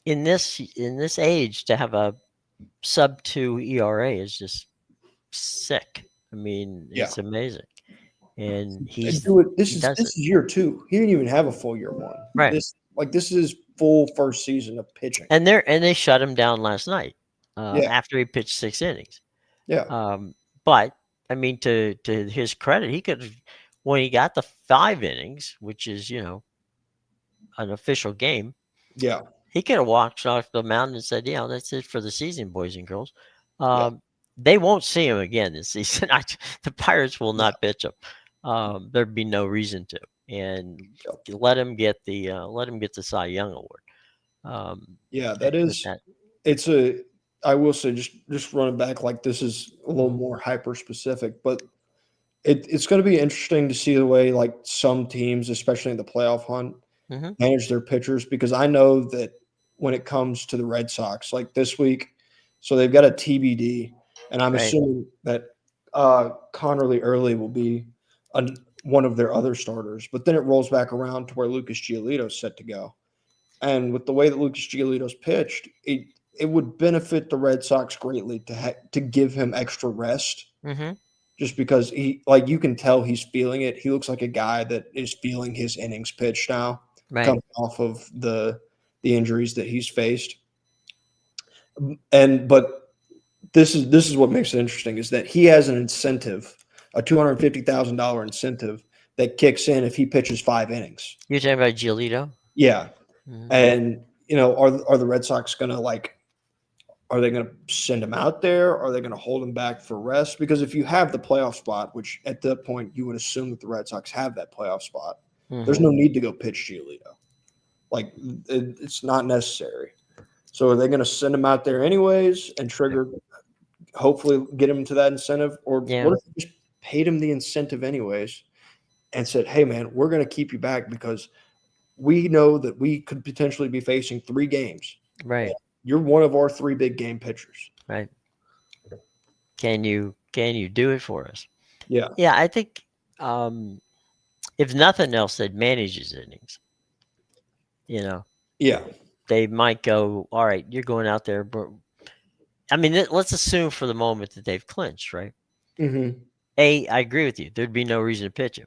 Speaker 1: in this age to have a sub 2 ERA is just sick. I mean,
Speaker 2: Yeah.
Speaker 1: it's amazing, and
Speaker 2: And do it.
Speaker 1: he
Speaker 2: This is
Speaker 1: does
Speaker 2: this
Speaker 1: it
Speaker 2: is year two. He didn't even have a full year one.
Speaker 1: right.
Speaker 2: This is full first season of pitching.
Speaker 1: And they shut him down last night
Speaker 2: Yeah.
Speaker 1: after he pitched 6 innings.
Speaker 2: Yeah.
Speaker 1: But I mean, to his credit, he could when he got the 5 innings, which is an official game,
Speaker 2: Yeah.
Speaker 1: he could have walked off the mound and said, that's it for the season, boys and girls.
Speaker 2: Yeah.
Speaker 1: They won't see him again this season. The Pirates will
Speaker 2: Yeah.
Speaker 1: not pitch him. There'd be no reason to, and
Speaker 2: Yeah.
Speaker 1: let him get the Cy Young Award.
Speaker 2: Yeah.
Speaker 1: eh,
Speaker 2: That
Speaker 1: with
Speaker 2: is.
Speaker 1: that,
Speaker 2: It's a. I will say just running back, like this is a little
Speaker 1: Mhm.
Speaker 2: more hyper specific, but it's going to be interesting to see the way like some teams, especially in the playoff hunt,
Speaker 1: Mhm.
Speaker 2: manage their pitchers, because I know that when it comes to the Red Sox, like this week, so they've got a TBD, and I'm
Speaker 1: Right.
Speaker 2: assuming that Connerly Early will be one of their other starters, but then it rolls back around to where Lucas Giolito's set to go. And with the way that Lucas Giolito's pitched, it would benefit the Red Sox greatly to give him extra rest,
Speaker 1: Mhm.
Speaker 2: just because he, like, you can tell he's feeling it. He looks like a guy that is feeling his innings pitched now,
Speaker 1: Right.
Speaker 2: coming off of the injuries that he's faced. And but this is what makes it interesting, is that he has an incentive, a $250,000 incentive that kicks in if he pitches 5 innings.
Speaker 1: You're talking about Giolito?
Speaker 2: Yeah,
Speaker 1: Mhm.
Speaker 2: and are the Red Sox gonna are they going to send him out there? Are they going to hold him back for rest? Because if you have the playoff spot, which at that point you would assume that the Red Sox have that playoff spot, there's
Speaker 1: Mhm.
Speaker 2: no need to go pitch Giolito. Like it's not necessary. So are they going to send him out there anyways and hopefully get him to that incentive? Or
Speaker 1: Yeah.
Speaker 2: what if they just paid him the incentive anyways and said, hey, man, we're going to keep you back because we know that we could potentially be facing 3 games.
Speaker 1: Right.
Speaker 2: You're one of our 3 big game pitchers.
Speaker 1: Right. Can you do it for us?
Speaker 2: Yeah.
Speaker 1: Yeah, I think if nothing else, they'd manage his innings. You know,
Speaker 2: Yeah.
Speaker 1: they might go, all right, you're going out there, but I mean, let's assume for the moment that they've clinched, right?
Speaker 2: Mm-hmm.
Speaker 1: I agree with you. There'd be no reason to pitch him.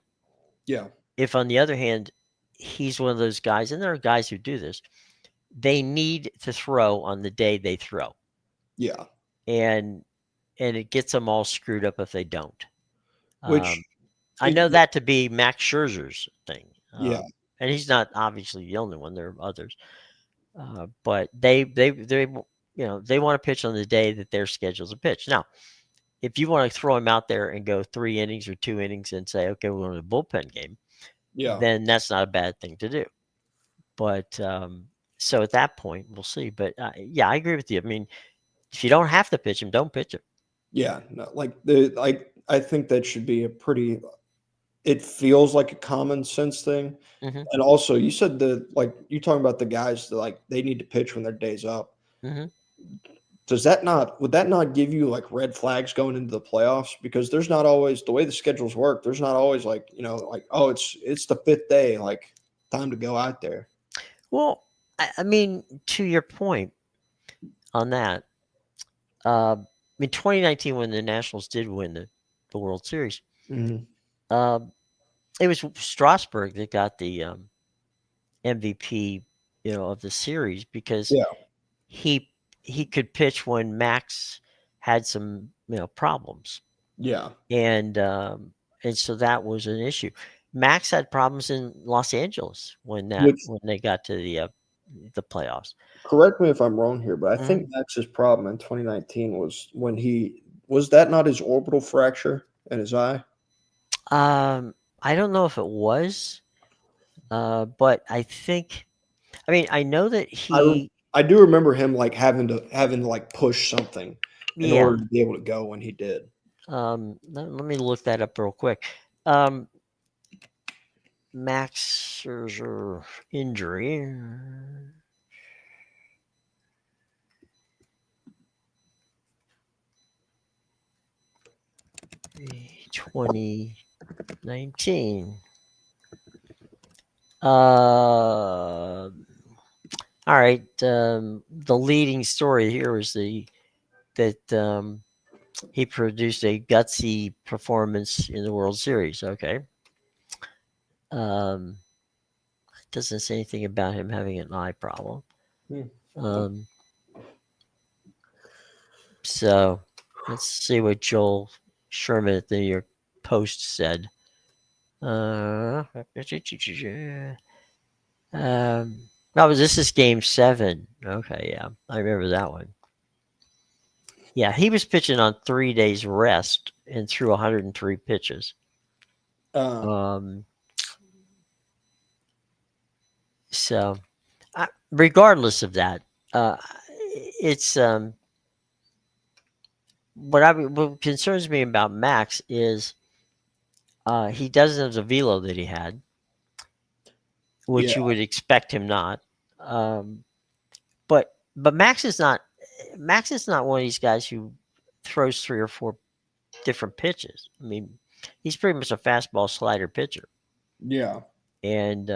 Speaker 2: Yeah.
Speaker 1: If, on the other hand, he's one of those guys, and there are guys who do this, they need to throw on the day they throw,
Speaker 2: Yeah.
Speaker 1: and it gets them all screwed up if they don't.
Speaker 2: Which,
Speaker 1: I know that to be Max Scherzer's thing,
Speaker 2: yeah.
Speaker 1: and he's not obviously the only one. There are others, but they they want to pitch on the day that their schedule's a pitch. Now, if you want to throw him out there and go 3 innings or 2 innings and say, okay, we're going to a bullpen game,
Speaker 2: Yeah.
Speaker 1: then that's not a bad thing to do. But so at that point, we'll see. But yeah, I agree with you. I mean, if you don't have to pitch him, don't pitch him.
Speaker 2: Yeah, no, I think that should be a pretty. It feels like a common sense thing,
Speaker 1: Hmm.
Speaker 2: and also you said you talking about the guys that they need to pitch when their day's up.
Speaker 1: Hmm.
Speaker 2: Does that not would that not give you like red flags going into the playoffs? Because there's not always the way the schedules work. There's not always oh it's the fifth day, like time to go out there.
Speaker 1: Well, I mean, to your point on that, in 2019 when the Nationals did win the World Series,
Speaker 2: Mhm.
Speaker 1: uh, it was Strasburg that got the MVP, of the series because
Speaker 2: Yeah,
Speaker 1: he he could pitch when Max had some problems,
Speaker 2: yeah.
Speaker 1: and so that was an issue. Max had problems in Los Angeles
Speaker 2: Which
Speaker 1: when they got to the playoffs.
Speaker 2: correct me if I'm wrong here, but I
Speaker 1: Mhm.
Speaker 2: think Max's problem in 2019 was when he was that not his orbital fracture in his eye.
Speaker 1: I don't know if it was, but I mean, I know that
Speaker 2: I rem-
Speaker 1: he,
Speaker 2: I do remember him like having to like push something in
Speaker 1: yeah.
Speaker 2: order to be able to go when he did.
Speaker 1: Let me look that up real quick. Um, Max Scherzer injury. 2019. All right. The leading story here was that he produced a gutsy performance in the World Series. Okay. Um, it doesn't say anything about him having an eye problem.
Speaker 2: Hmm.
Speaker 1: Um, so let's see what Joel Sherman at the New York Post said. Uh, this is Game 7. Okay, yeah, I remember that one. Yeah, he was pitching on 3 days rest and threw 103 pitches.
Speaker 2: Uh,
Speaker 1: Um, so regardless of that, it's what concerns me about Max is he doesn't have the velo that he had,
Speaker 2: yeah,
Speaker 1: which you would expect him not. Um, but Max is not one of these guys who throws three or four different pitches. I mean, he's pretty much a fastball slider pitcher,
Speaker 2: yeah.
Speaker 1: and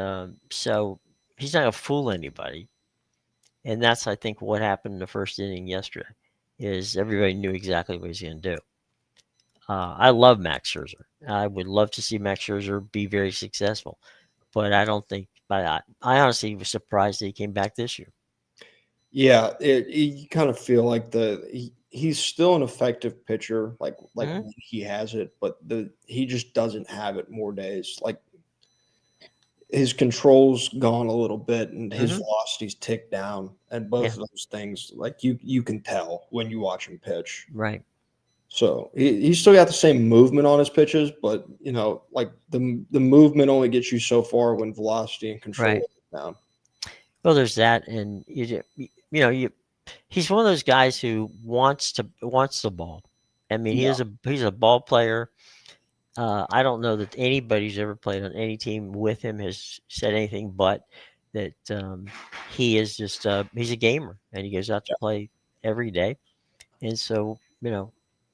Speaker 1: so he's not gonna fool anybody. And that's I think what happened in the first inning yesterday is everybody knew exactly what he's going to do. I love Max Scherzer. I would love to see Max Scherzer be very successful, but I don't think. But I honestly was surprised that he came back this year.
Speaker 2: Yeah, you kind of feel like he's still an effective pitcher, like
Speaker 1: Hmm.
Speaker 2: when he has it, but he just doesn't have it more days. Like his control's gone a little bit, and his
Speaker 1: Hmm.
Speaker 2: velocity's ticked down, and both
Speaker 1: Yeah.
Speaker 2: of those things, like you can tell when you watch him pitch.
Speaker 1: Right.
Speaker 2: So he's still got the same movement on his pitches, but like the movement only gets you so far when velocity and control
Speaker 1: Right.
Speaker 2: is down.
Speaker 1: Well, there's that, and you. He's one of those guys who wants the ball. I mean,
Speaker 2: Yeah,
Speaker 1: he's a ball player. I don't know that anybody who's ever played on any team with him has said anything but that he is just he's a gamer and he goes out to
Speaker 2: yeah,
Speaker 1: play every day, and so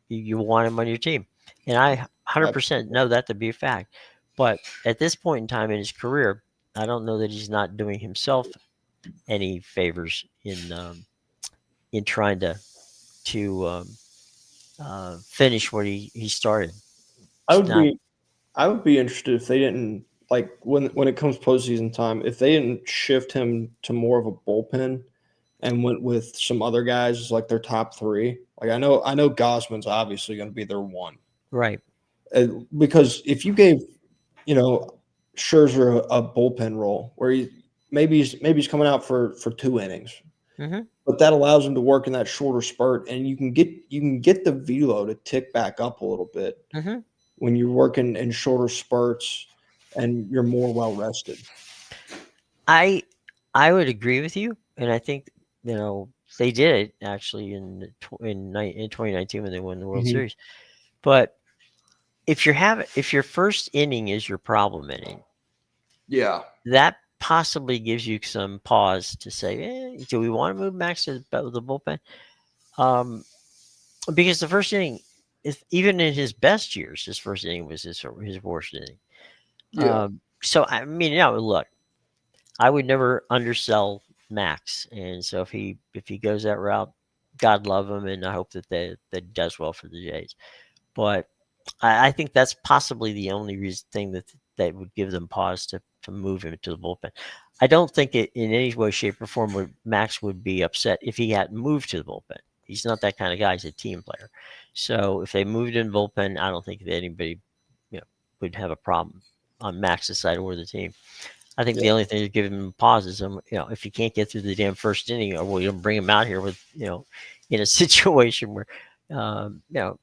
Speaker 1: you want him on your team, and I 100%
Speaker 2: absolutely.
Speaker 1: know that to be a fact. But at this point in time in his career, I don't know that he's not doing himself any favors in trying to finish what he started.
Speaker 2: I
Speaker 1: It's
Speaker 2: would
Speaker 1: not
Speaker 2: be I would be interested if they didn't like when it comes postseason time, if they didn't shift him to more of a bullpen and went with some other guys as like their top three. Like I know Gosman's obviously going to be their one,
Speaker 1: right.
Speaker 2: because if you gave you know Scherzer a bullpen role where maybe he's coming out for 2 innings,
Speaker 1: Hmm.
Speaker 2: but that allows him to work in that shorter spurt, and you can get the velo to tick back up a little bit
Speaker 1: Hmm.
Speaker 2: when you're working in shorter spurts and you're more well rested.
Speaker 1: I I would agree with you, and I think you know They did it actually in 2019 when they won the World
Speaker 2: Mhm.
Speaker 1: Series. But if your first inning is your problem inning,
Speaker 2: Yeah.
Speaker 1: that possibly gives you some pause to say, do we want to move Max to the bullpen? Um, because the first inning, even in his best years, his first inning was his worst inning.
Speaker 2: Yeah.
Speaker 1: So I mean, look, I would never undersell Max, and so if he goes that route, God love him, and I hope that does well for the Jays. But I think that's possibly the only thing that would give them pause to move him to the bullpen. I don't think it in any way, shape, or form Max would be upset if he hadn't moved to the bullpen. He's not that kind of guy. He's a team player. So if they moved in bullpen, I don't think that anybody would have a problem on Max's side or the team. I think
Speaker 2: Yeah.
Speaker 1: the only thing that gives him pause is if you can't get through the damn first inning, or well, you don't bring him out here with in a situation where um, you know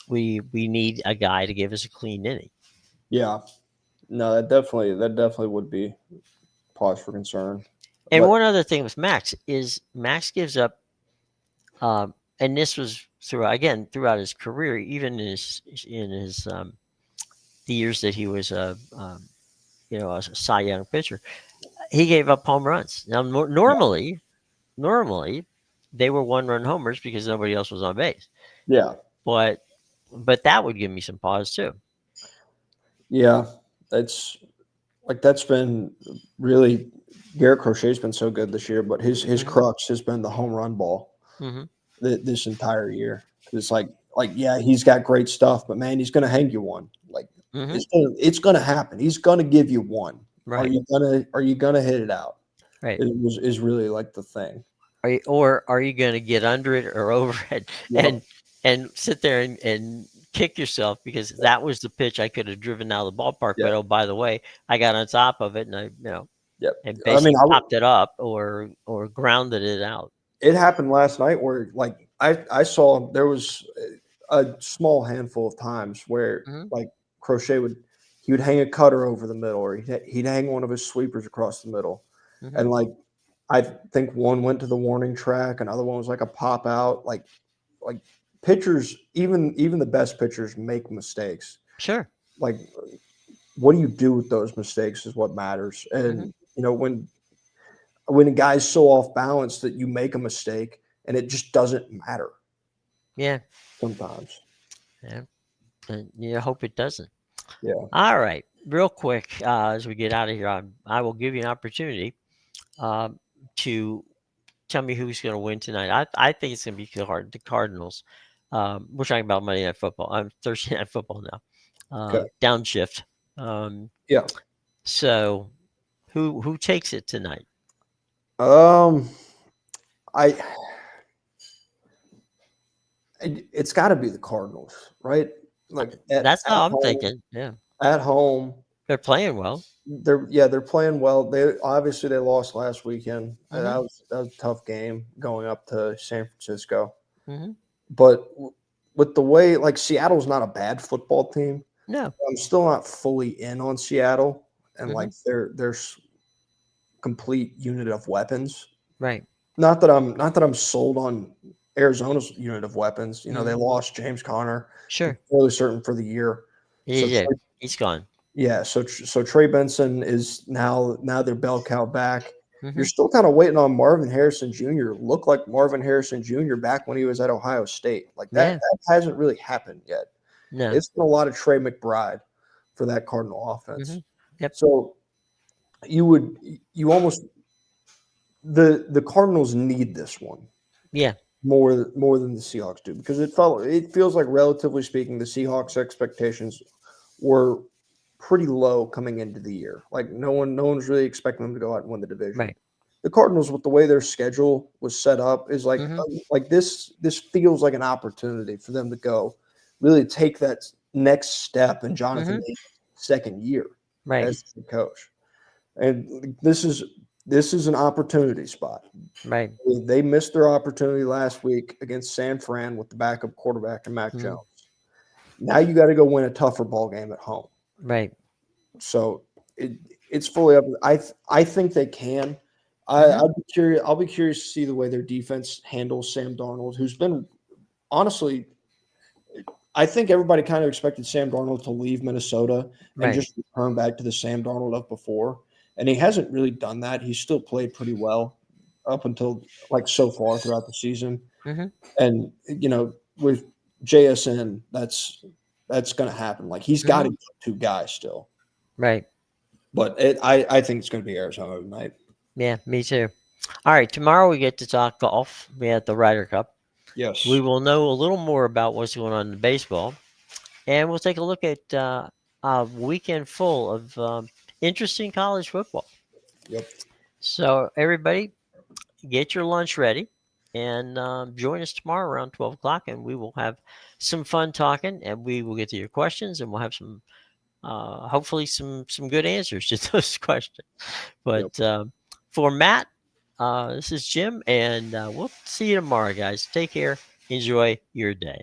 Speaker 1: we need a guy to give us a clean inning.
Speaker 2: Yeah. No, that definitely would be pause for concern.
Speaker 1: And
Speaker 2: But
Speaker 1: one other thing with Max is Max gives up, and this was throughout his career, even in his the years that he was a Cy Young pitcher, he gave up home runs. Now normally they were 1-run homers because nobody else was on base,
Speaker 2: yeah.
Speaker 1: but that would give me some pause too.
Speaker 2: Yeah. That's that's been really Garrett Crochet's been so good this year, but his
Speaker 1: Hmm.
Speaker 2: crux has been the home run ball
Speaker 1: Hmm.
Speaker 2: this entire year. It's yeah, he's got great stuff, but man, he's going to hang you one. Like
Speaker 1: Hmm.
Speaker 2: it's going to happen. He's going to give you one.
Speaker 1: Right,
Speaker 2: Are you gonna hit it out?
Speaker 1: right.
Speaker 2: Is really like the thing.
Speaker 1: Are you going to get under it or over it
Speaker 2: Yep.
Speaker 1: and sit there and kick yourself because that was the pitch I could have driven out of the ballpark,
Speaker 2: Yep.
Speaker 1: but oh, by the way, I got on top of it and
Speaker 2: Yep.
Speaker 1: and
Speaker 2: I mean,
Speaker 1: basically popped it up or grounded it out.
Speaker 2: it happened last night where I saw there was a small handful of times where
Speaker 1: Hmm.
Speaker 2: Crochet he would hang a cutter over the middle, or he'd hang one of his sweepers across the middle,
Speaker 1: Hmm.
Speaker 2: and I think one went to the warning track, another one was like a pop out. Like pitchers, even the best pitchers make mistakes.
Speaker 1: Sure.
Speaker 2: Like, what do you do with those mistakes is what matters.
Speaker 1: Hmm.
Speaker 2: And when a guy's so off balance that you make a mistake and it just doesn't matter
Speaker 1: Yeah.
Speaker 2: sometimes.
Speaker 1: Yeah. And you hope it doesn't.
Speaker 2: Yeah.
Speaker 1: All right. Real quick, as we get out of here, I will give you an opportunity um, to tell me who's going to win tonight. I think it's going to be the Cardinals. We're talking about Monday Night Football. I'm Thursday Night Football now.
Speaker 2: Okay.
Speaker 1: Downshift. Um,
Speaker 2: Yeah.
Speaker 1: so who takes it tonight?
Speaker 2: Um, I it's got to be the Cardinals, right? Like
Speaker 1: That's how I'm thinking. Yeah,
Speaker 2: at home,
Speaker 1: they're playing well.
Speaker 2: they're playing well. They lost last weekend. And
Speaker 1: Hmm.
Speaker 2: that was a tough game going up to San Francisco.
Speaker 1: Hmm.
Speaker 2: But with the way Seattle's not a bad football team,
Speaker 1: No.
Speaker 2: I'm still not fully in on Seattle and
Speaker 1: Hmm.
Speaker 2: their complete unit of weapons.
Speaker 1: Right.
Speaker 2: Not that I'm sold on Arizona's unit of weapons. They
Speaker 1: Hmm.
Speaker 2: lost James Conner,
Speaker 1: Sure.
Speaker 2: fairly certain for the year. So
Speaker 1: He did. He's gone.
Speaker 2: yeah, so Trey Benson is now their bell cow back. You're
Speaker 1: Hmm.
Speaker 2: still kind of waiting on Marvin Harrison Jr. Look like Marvin Harrison Jr. back when he was at Ohio State. Like
Speaker 1: Yeah.
Speaker 2: that hasn't really happened yet.
Speaker 1: No.
Speaker 2: It's been a lot of Trey McBride for that Cardinal
Speaker 1: Hmm.
Speaker 2: offense.
Speaker 1: Yep.
Speaker 2: So you almost the Cardinals need this one
Speaker 1: Yeah.
Speaker 2: more than the Seahawks do because it feels like relatively speaking the Seahawks expectations were pretty low coming into the year. Like no one's really expecting them to go out and win the division.
Speaker 1: Right.
Speaker 2: The Cardinals, with the way their schedule was set up, is
Speaker 1: Hmm.
Speaker 2: this feels like an opportunity for them to go really take that next step in Jonathan
Speaker 1: Hmm.
Speaker 2: Taylor's second year
Speaker 1: Right.
Speaker 2: as the coach. And this is an opportunity spot.
Speaker 1: Right.
Speaker 2: They missed their opportunity last week against San Fran with the backup quarterback and Mac
Speaker 1: Hmm.
Speaker 2: Jones. Now you got to go win a tougher ball game at home.
Speaker 1: Right.
Speaker 2: So it's fully up. I think they can.
Speaker 1: Mhm.
Speaker 2: I'd be curious. I'll be curious to see the way their defense handles Sam Darnold, who's been honestly. I think everybody kind of expected Sam Darnold to leave Minnesota and
Speaker 1: Right.
Speaker 2: just return back to the Sam Darnold of before, and he hasn't really done that. He's still played pretty well up until like so far throughout the season,
Speaker 1: Mhm.
Speaker 2: and with JSN, that's going to happen. Like he's got to
Speaker 1: Mhm.
Speaker 2: get two guys still,
Speaker 1: Right.
Speaker 2: but I think it's going to be Arizona tonight.
Speaker 1: Yeah, me too. All right, tomorrow we get to talk golf. We had the Ryder Cup. We
Speaker 2: Yes.
Speaker 1: will know a little more about what's going on in baseball, and we'll take a look at a weekend full of interesting college football.
Speaker 2: Yep.
Speaker 1: So, everybody, get your lunch ready and join us tomorrow around 12 o'clock, and we will have some fun talking, and we will get to your questions, and we'll have some, hopefully, some good answers to those questions.
Speaker 2: Yep.
Speaker 1: But for Matt, this is Jim, and we'll see you tomorrow, guys. Take care. Enjoy your day.